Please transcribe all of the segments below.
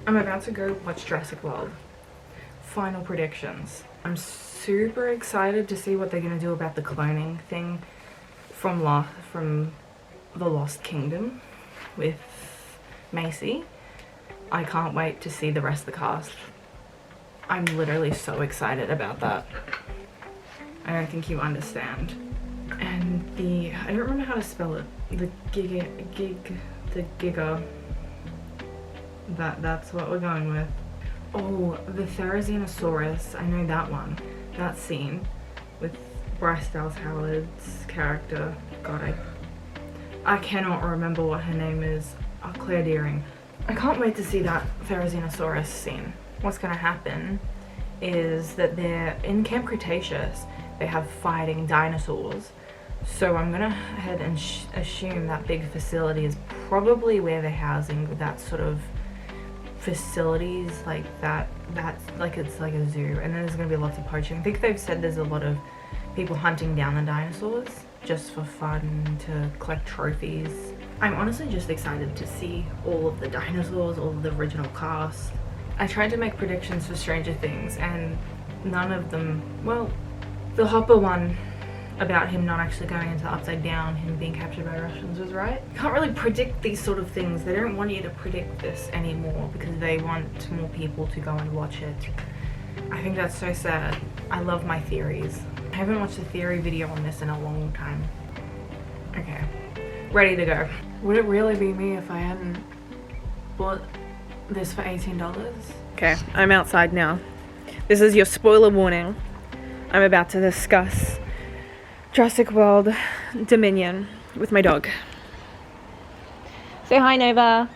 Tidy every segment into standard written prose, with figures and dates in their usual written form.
I'm about to go watch Jurassic World. Final predictions. I'm super excited to see what they're gonna do about the cloning thing from the Lost Kingdom with Macy. I can't wait to see the rest of the cast. I'm literally so excited about that. I don't think you understand. And I don't remember how to spell it. The Giga. That's what we're going with. Oh, the Therizinosaurus, I know that one. That scene with Bryce Dallas Howard's character. God, I cannot remember what her name is. Claire Dearing. I can't wait to see that Therizinosaurus scene. What's gonna happen is that they're in Camp Cretaceous. They have fighting dinosaurs. So I'm gonna head and assume that big facility is probably where they're housing that sort of facilities like that. That's like, it's like a zoo, and then there's gonna be lots of poaching. I think they've said there's a lot of people hunting down the dinosaurs just for fun to collect trophies. I'm honestly just excited to see all of the dinosaurs, all of the original cast. I tried to make predictions for Stranger Things and none of them, well, the Hopper one about him not actually going into the Upside Down, him being captured by Russians, was right. You can't really predict these sort of things. They don't want you to predict this anymore because they want more people to go and watch it. I think that's so sad. I love my theories. I haven't watched a theory video on this in a long time. Okay, ready to go. Would it really be me if I hadn't bought this for $18? Okay, I'm outside now. This is your spoiler warning. I'm about to discuss Jurassic World Dominion with my dog. Say hi, Nova.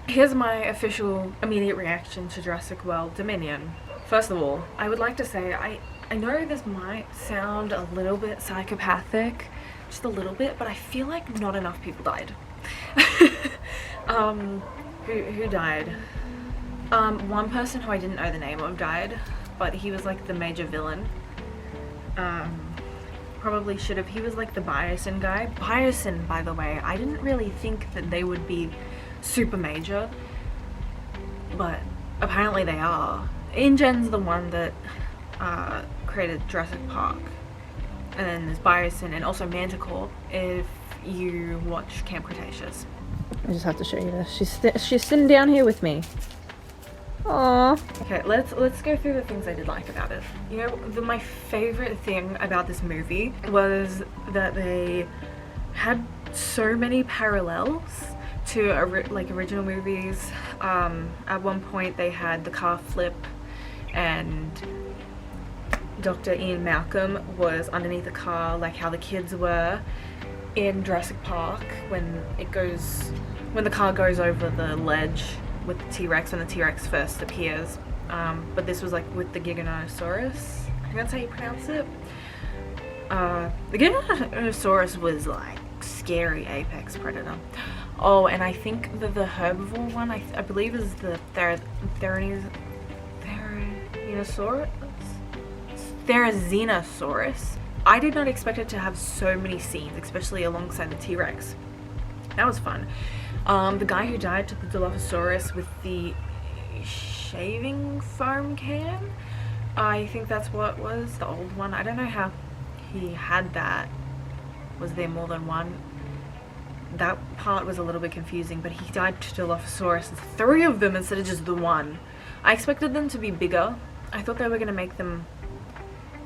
Here's my official immediate reaction to Jurassic World Dominion. First of all, I would like to say I know this might sound a little bit psychopathic, just a little bit, but I feel like not enough people died. Who died? One person who I didn't know the name of died, but he was like the major villain. Probably should have. He was like the Biosin guy. Biosin, by the way, I didn't really think that they would be super major, but apparently they are. InGen's the one that created Jurassic Park, and then there's Biosin and also Manticore if you watch Camp Cretaceous. I just have to show you this. She's sitting down here with me. Aww. Okay, let's go through the things I did like about it. You know, my favorite thing about this movie was that they had so many parallels to original movies. At one point they had the car flip, and Dr. Ian Malcolm was underneath the car, like how the kids were in Jurassic Park when the car goes over the ledge with the T-Rex when the T-Rex first appears. But this was like with the Giganotosaurus. I think that's how you pronounce it. The Giganotosaurus was like scary apex predator. Oh, and I think that the herbivore one, I believe is the Therizinosaurus. I did not expect it to have so many scenes, especially alongside the T-Rex. That was fun. The guy who died took the Dilophosaurus with the shaving foam can. I think that's what was the old one. I don't know how he had that. Was there more than one? That part was a little bit confusing, but he died to Dilophosaurus. 3 of them instead of just the one. I expected them to be bigger. I thought they were going to make them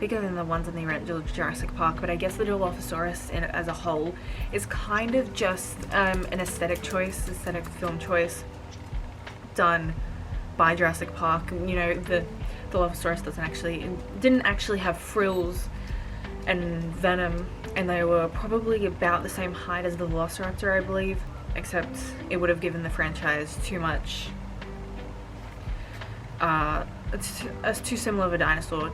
bigger than the ones in the original Jurassic Park, but I guess the Dilophosaurus as a whole is kind of just an aesthetic film choice done by Jurassic Park. You know, the Dilophosaurus didn't actually have frills and venom, and they were probably about the same height as the Velociraptor, I believe, except it would have given the franchise too much. It's too similar of a dinosaur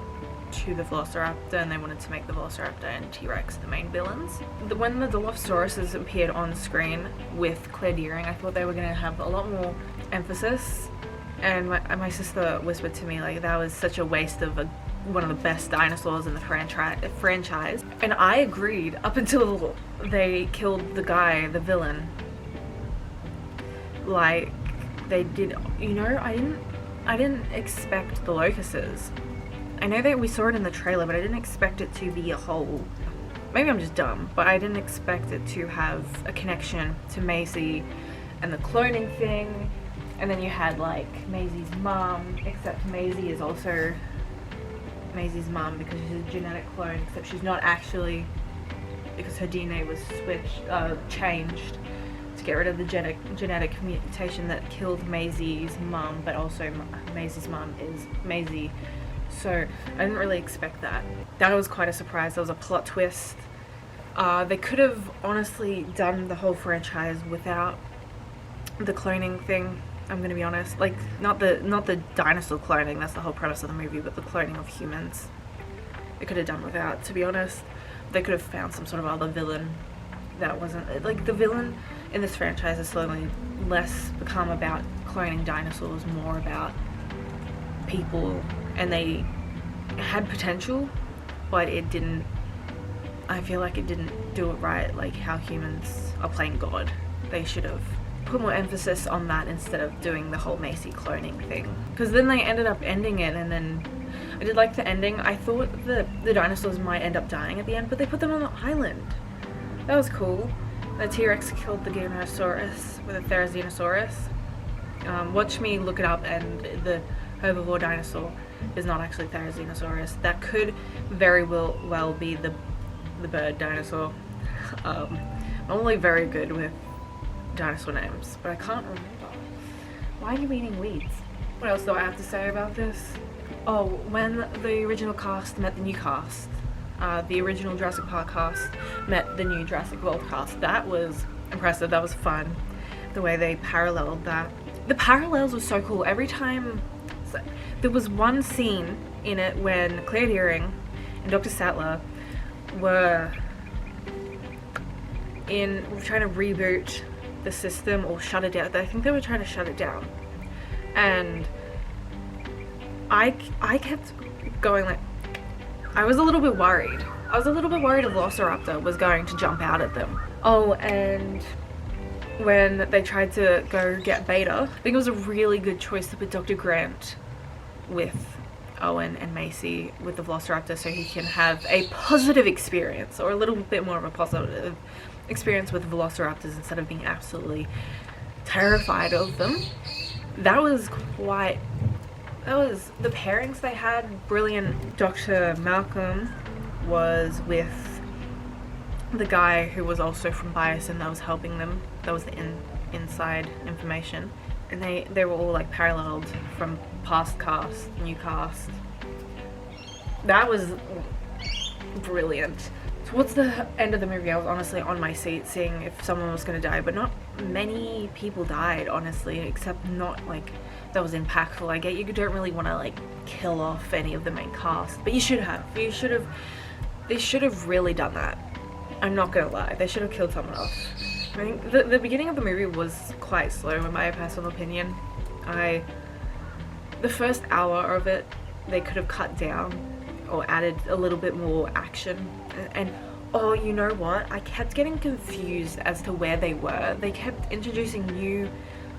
to the Velociraptor, and they wanted to make the Velociraptor and T-Rex the main villains. When the Dilophosaurus appeared on screen with Claire Dearing, I thought they were going to have a lot more emphasis, and my sister whispered to me like that was such a waste of one of the best dinosaurs in the franchise, and I agreed up until they killed the guy, the villain. Like, they did, you know, I didn't expect the locusts. I know that we saw it in the trailer, but I didn't expect it to be a whole, maybe I'm just dumb, but I didn't expect it to have a connection to Maisie and the cloning thing. And then you had like Maisie's mom, except Maisie is also Maisie's mom because she's a genetic clone, except she's not actually, because her DNA was changed to get rid of the genetic mutation that killed Maisie's mom, but also Maisie's mom is Maisie. So I didn't really expect that. That was quite a surprise. That was a plot twist. They could have honestly done the whole franchise without the cloning thing. I'm gonna be honest. Like, not the dinosaur cloning, that's the whole premise of the movie, but the cloning of humans. They could have done without, to be honest. They could have found some sort of other villain that wasn't, like, the villain in this franchise has slowly less become about cloning dinosaurs, more about people, and they had potential, but it didn't, I feel like it didn't do it right, like how humans are playing God. They should have put more emphasis on that instead of doing the whole Maisie cloning thing. Because then they ended up ending it, and then I did like the ending. I thought the dinosaurs might end up dying at the end, but they put them on the island. That was cool. The T-Rex killed the Giganotosaurus with a Therizinosaurus. Watch me look it up, and the herbivore dinosaur is not actually Therizinosaurus. That could very well be the bird dinosaur. I'm only very good with dinosaur names, but I can't remember. Why are you eating weeds? What else do I have to say about this? Oh, when the original cast met the new cast, the original Jurassic Park cast met the new Jurassic World cast, that was impressive. That was fun, the way they paralleled that. The parallels were so cool. Every time, there was one scene in it when Claire Dearing and Dr. Sattler were trying to reboot the system or shut it down. I think they were trying to shut it down, and I kept going, like, I was a little bit worried. I was a little bit worried a Velociraptor was going to jump out at them. Oh, and when they tried to go get Beta, I think it was a really good choice to put Dr. Grant with Owen and Macy with the Velociraptor, so he can have a positive experience, or a little bit more of a positive experience with Velociraptors instead of being absolutely terrified of them. That was the pairings they had, brilliant. Dr. Malcolm was with the guy who was also from Bison that was helping them. That was the inside information. And they were all like paralleled from past cast, new cast. That was brilliant. Towards the end of the movie, I was honestly on my seat seeing if someone was going to die, but not many people died, honestly, except not like that was impactful. I get you don't really want to like kill off any of the main cast, but you should have. They should have really done that. I'm not gonna lie, they should have killed someone off. I think the beginning of the movie was quite slow in my personal opinion. The first hour of it, they could have cut down or added a little bit more action. And oh, you know what? I kept getting confused as to where they were. They kept introducing new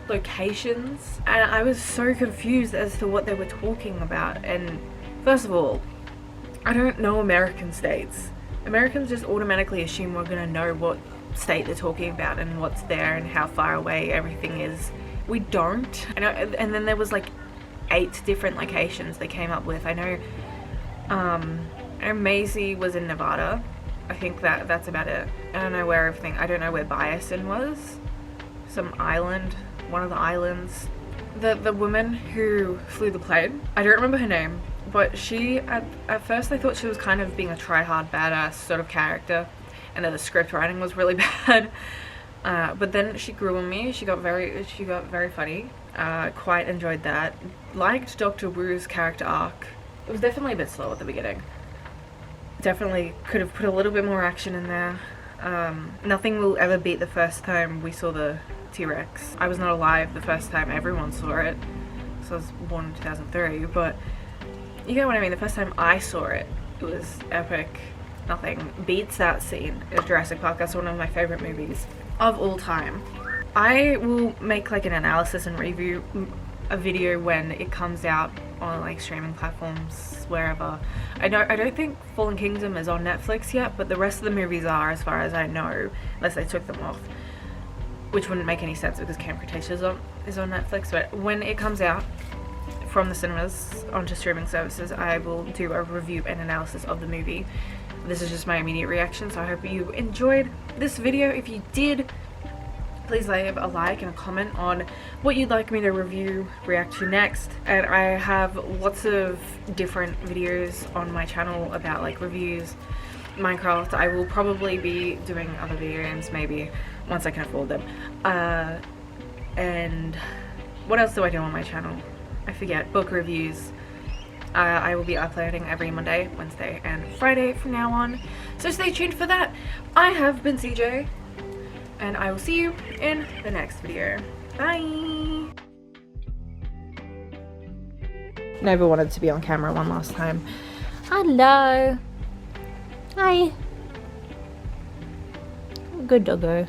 locations, and I was so confused as to what they were talking about. And first of all, I don't know American states. Americans just automatically assume we're gonna know what state they're talking about and what's there and how far away everything is. We don't. And then there was like 8 different locations they came up with. I know Maisie was in Nevada. I think that's about it. I don't know where Bison was. Some island, one of the islands. The woman who flew the plane, I don't remember her name, but she, at first I thought she was kind of being a try-hard badass sort of character, and that the script writing was really bad. But then she grew on me. She got very funny. Quite enjoyed that. Liked Dr. Wu's character arc. It was definitely a bit slow at the beginning. Definitely could have put a little bit more action in there. Nothing will ever beat the first time we saw the T-Rex. I was not alive the first time everyone saw it, so I was born in 2003, but you get what I mean. The first time I saw it, it was epic. Nothing beats that scene in Jurassic Park. That's one of my favorite movies of all time. I will make like an analysis and review a video when it comes out on like streaming platforms wherever. I don't think Fallen Kingdom is on Netflix yet, but the rest of the movies are, as far as I know, unless they took them off, which wouldn't make any sense because Camp Cretaceous is on Netflix. But when it comes out from the cinemas onto streaming services, I will do a review and analysis of the movie. This is just my immediate reaction, so I hope you enjoyed this video. If you did, please leave a like and a comment on what you'd like me to react to next. And I have lots of different videos on my channel about like reviews, Minecraft. I will probably be doing other video games maybe once I can afford them. And what else do I do on my channel? I forget. Book reviews. I will be uploading every Monday, Wednesday, and Friday from now on. So stay tuned for that. I have been CJ, and I will see you in the next video. Bye! Never wanted to be on camera one last time. Hello! Hi! Good doggo.